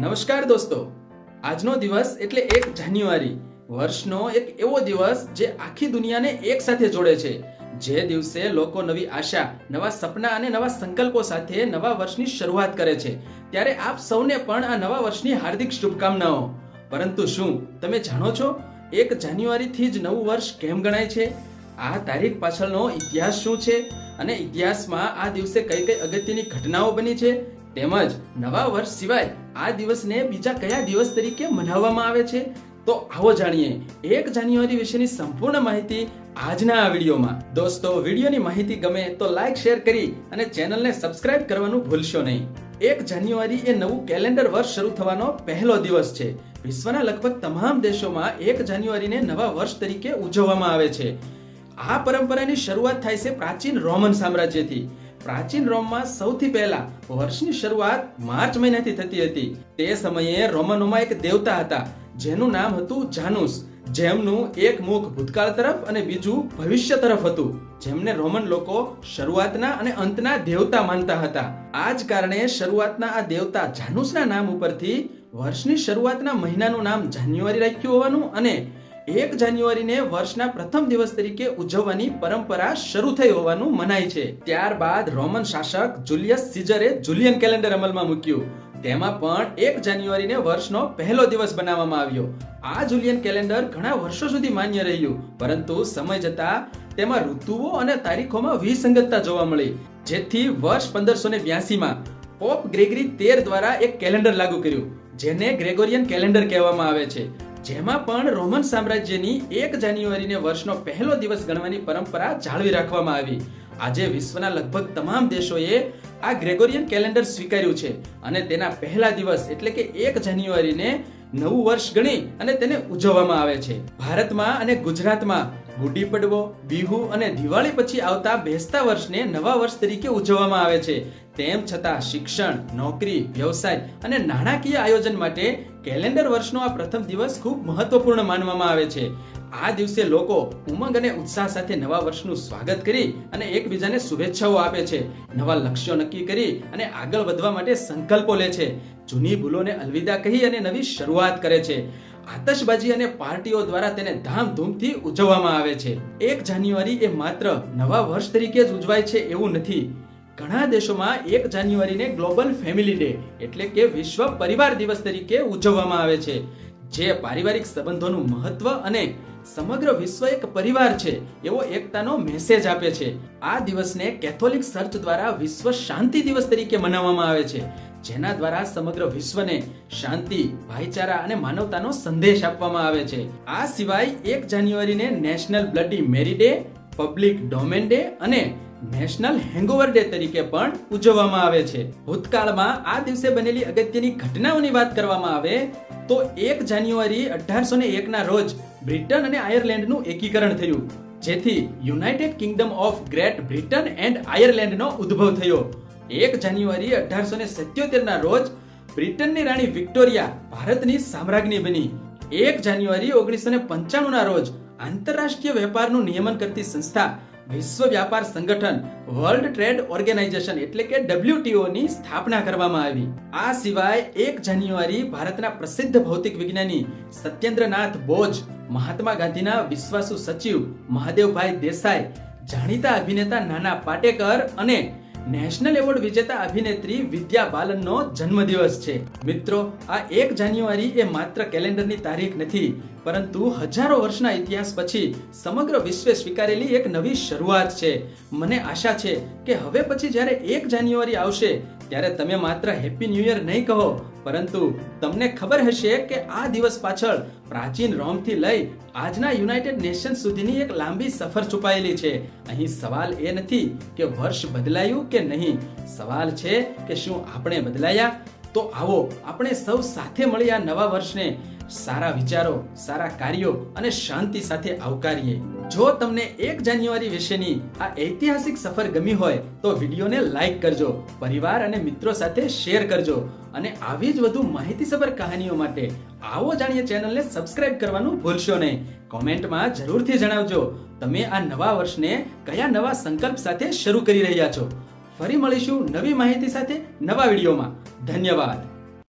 નમસ્કાર દોસ્તો, આજનો દિવસ એટલે 1 જાન્યુઆરી, વર્ષનો એક એવો દિવસ જે આખી દુનિયાને એક સાથે જોડે છે. જે દિવસે લોકો નવી આશા, નવા સપના અને નવા સંકલ્પો સાથે નવા વર્ષની શરૂઆત કરે છે. ત્યારે આપ સૌને પણ આ નવા વર્ષની હાર્દિક શુભકામનાઓ. પરંતુ શું તમે જાણો છો 1 જાન્યુઆરીથી જ નવું વર્ષ કેમ ગણાય છે? આ તારીખ પાછળનો ઇતિહાસ શું છે અને ઇતિહાસમાં આ દિવસે કઈ કઈ અગત્યની ઘટનાઓ બની છે, તેમજ નવા વર્ષ સિવાય આ દિવસને બીજા કયા દિવસ તરીકે મનાવવામાં આવે છે? તો આવો જાણીએ 1 જાન્યુઆરી વિશેની સંપૂર્ણ માહિતી આજના આ વિડીયોમાં. દોસ્તો, વિડીયોની માહિતી ગમે તો લાઈક, શેર કરી અને ચેનલને સબસ્ક્રાઇબ કરવાનું ભૂલશો નહીં. 1 જાન્યુઆરી એ નવું કેલેન્ડર વર્ષ શરૂ થવાનો પહેલો દિવસ છે. વિશ્વના લગભગ તમામ દેશોમાં 1 જાન્યુઆરીને નવા વર્ષ તરીકે ઉજવવામાં આવે છે. આ પરંપરાની શરૂઆત થાય છે પ્રાચીન રોમન સામ્રાજ્યથી. પ્રાચીન રોમમાં સૌથી પહેલા વર્ષની શરૂઆત માર્ચ મહિનાથી થતી હતી. તે સમયે રોમનોમાં એક દેવતા હતા જેનું નામ હતું જાનુસ, જેમનું એક મુખ ભૂતકાળ તરફ અને બીજું ભવિષ્ય તરફ હતું, જેમને રોમન લોકો શરૂઆતના અને અંતના દેવતા માનતા હતા. આ જ કારણે શરૂઆતના આ દેવતા જાનુસના નામ ઉપરથી વર્ષની શરૂઆતના મહિનાનું નામ જાન્યુઆરી રાખ્યું હોવાનું અને 1 જાન્યુઆરીને વર્ષના પ્રથમ દિવસ તરીકે ઉજવવાની પરંપરા શરૂ થઈ હોવાનું મનાય છે. ત્યારબાદ રોમન શાસક જુલિયસ સીઝરે જુલિયન કેલેન્ડર અમલમાં મૂક્યું. તેમાં પણ 1 જાન્યુઆરીને વર્ષનો પહેલો દિવસ બનાવવામાં આવ્યો. આ જુલિયન કેલેન્ડર ઘણા વર્ષો સુધી માન્ય રહ્યું, પરંતુ સમય જતા તેમાં ઋતુઓ અને તારીખોમાં વિસંગતતા જોવા મળી, જેથી વર્ષ 1582માં પોપ ગ્રેગરી 13 દ્વારા એક કેલેન્ડર લાગુ કર્યું, જેને ગ્રેગોરિયન કેલેન્ડર કહેવામાં આવે છે. જેમાં પણ રોમન સામ્રાજ્યની 1 જાન્યુઆરીને વર્ષનો પહેલો દિવસ ગણવાની પરંપરા જાળવી રાખવામાં આવી. આજે વિશ્વના લગભગ તમામ દેશોએ આ ગ્રેગોરિયન કેલેન્ડર સ્વીકાર્યું છે અને તેના પહેલા દિવસ એટલે કે 1 જાન્યુઆરીને નવું વર્ષ ગણી અને તેને ઉજવવામાં આવે છે. ભારતમાં અને ગુજરાતમાં ગુડી પડવો, બિહુ અને દિવાળી પછી આવતા બેસતા વર્ષને નવા વર્ષ તરીકે ઉજવવામાં આવે છે. તેમ છતાં શિક્ષણ, નોકરી, વ્યવસાય અને નાણાકીય આયોજન માટે કેલેન્ડર વર્ષનો આ પ્રથમ દિવસ ખૂબ મહત્વપૂર્ણ માનવામાં આવે છે. આ દિવસે લોકો ઉમંગ અને ઉત્સાહ સાથે નવા વર્ષનું સ્વાગત કરી અને એકબીજાને શુભેચ્છાઓ આપે છે. નવા લક્ષ્યો નક્કી કરી અને આગળ વધવા માટે સંકલ્પો લે છે. જૂની ભૂલોને અલવિદા કહી અને નવી શરૂઆત કરે છે. આતશબાજી અને પાર્ટીઓ દ્વારા તેને ધામધૂમથી ઉજવવામાં આવે છે. 1 જાન્યુઆરી એ માત્ર નવા વર્ષ તરીકે જ ઉજવાય છે એવું નથી. ઘણા દેશોમાં 1 જાન્યુઆરીને ગ્લોબલ ફેમિલી ડે એટલે કે વિશ્વ પરિવાર દિવસ તરીકે ઉજવવામાં આવે છે, જે પારિવારિક સંબંધોનું મહત્વ અને સમગ્ર વિશ્વ એક પરિવાર છે એવો એકતાનો મેસેજ આપે છે. આ દિવસને કેથોલિક ચર્ચ દ્વારા વિશ્વ શાંતિ દિવસ તરીકે મનાવવામાં આવે છે, જેના દ્વારા સમગ્ર વિશ્વને શાંતિ, ભાઈચારા અને માનવતાનો સંદેશ આપવામાં આવે છે. આ સિવાય 1 જાન્યુઆરીને નેશનલ બ્લડી મેરી ડે, પબ્લિક ડોમેન ડે અને નેશનલ હેંગઓવર ડે તરીકે પણ ઉજવવામાં આવે છે. ભૂતકાળમાં આ દિવસે બનેલી અગત્યની ઘટનાઓની વાત કરવામાં આવે તો 1 જાન્યુઆરી 1801 ના રોજ બ્રિટન અને આયર્લેન્ડનું એકીકરણ થયું, જેથી united kingdom of great Britain and આયર્લેન્ડનો ઉદ્ભવ થયો. 1 જાન્યુઆરી 1877 ના રોજ બ્રિટનની રાણી વિક્ટોરિયા ભારતની સામ્રાજ્ઞી બની. 1 જાન્યુઆરી 1995 ના રોજ આંતરરાષ્ટ્રીય વેપારનું નિયમન કરતી સંસ્થા વિશ્વ વ્યાપાર સંગઠન વર્લ્ડ ટ્રેડ ઓર્ગેનાઇઝેશન એટલે કે WTO ની સ્થાપના કરવામાં આવી. આ સિવાય 1 જાન્યુઆરી ભારતના પ્રસિદ્ધ ભૌતિક વિજ્ઞાની સત્યેન્દ્રનાથ બોઝ, મહાત્મા ગાંધીના વિશ્વાસુ સચિવ મહાદેવભાઈ દેસાઈ, જાણીતા અભિનેતા નાના પાટેકર અને નેશનલ એવોર્ડ વિજેતા અભિનેત્રી વિદ્યા બાલનનો જન્મદિવસ છે. મિત્રો, આ 1 જાન્યુઆરી એ માત્ર કેલેન્ડરની તારીખ નથી, પરંતુ હજારો વર્ષના ઇતિહાસ પછી સમગ્ર વિશ્વે સ્વીકારેલી એક નવી શરૂઆત છે. મને આશા છે કે હવે પછી જ્યારે 1 જાન્યુઆરી આવશે ત્યારે તમે માત્ર હેપી ન્યૂ યર નહીં કહો, પરંતુ તમને ખબર હશે કે આ દિવસ પાછળ પ્રાચીન રોમથી લઈ આજના યુનાઇટેડ નેશન્સ સુધીની એક લાંબી સફર છુપાયેલી છે. અહીં સવાલ એ નથી કે વર્ષ બદલાયું કે નહીં, સવાલ છે કે શું આપણે બદલાયા? તો આવો આપણે સૌ સાથે મળી આ નવા વર્ષને સારા વિચારો, સારા કાર્યો અને શાંતિ સાથે આવકારીએ. જો તમને 1 જાન્યુઆરી વિશેની આ ઐતિહાસિક સફર ગમી હોય તો વિડીયોને લાઈક કરજો, પરિવાર અને મિત્રો સાથે શેર કરજો અને આવી જ વધુ માહિતીસભર કહાનીઓ માટે આવો જાણીએ ચેનલને સબસ્ક્રાઇબ કરવાનું ભૂલશો નહીં. કોમેન્ટમાં જરૂરથી જણાવજો તમે આ નવા વર્ષને કયા નવા સંકલ્પ સાથે શરૂ કરી રહ્યા છો. ફરી મળીશું નવી માહિતી સાથે નવા વિડીયોમાં. ધન્યવાદ.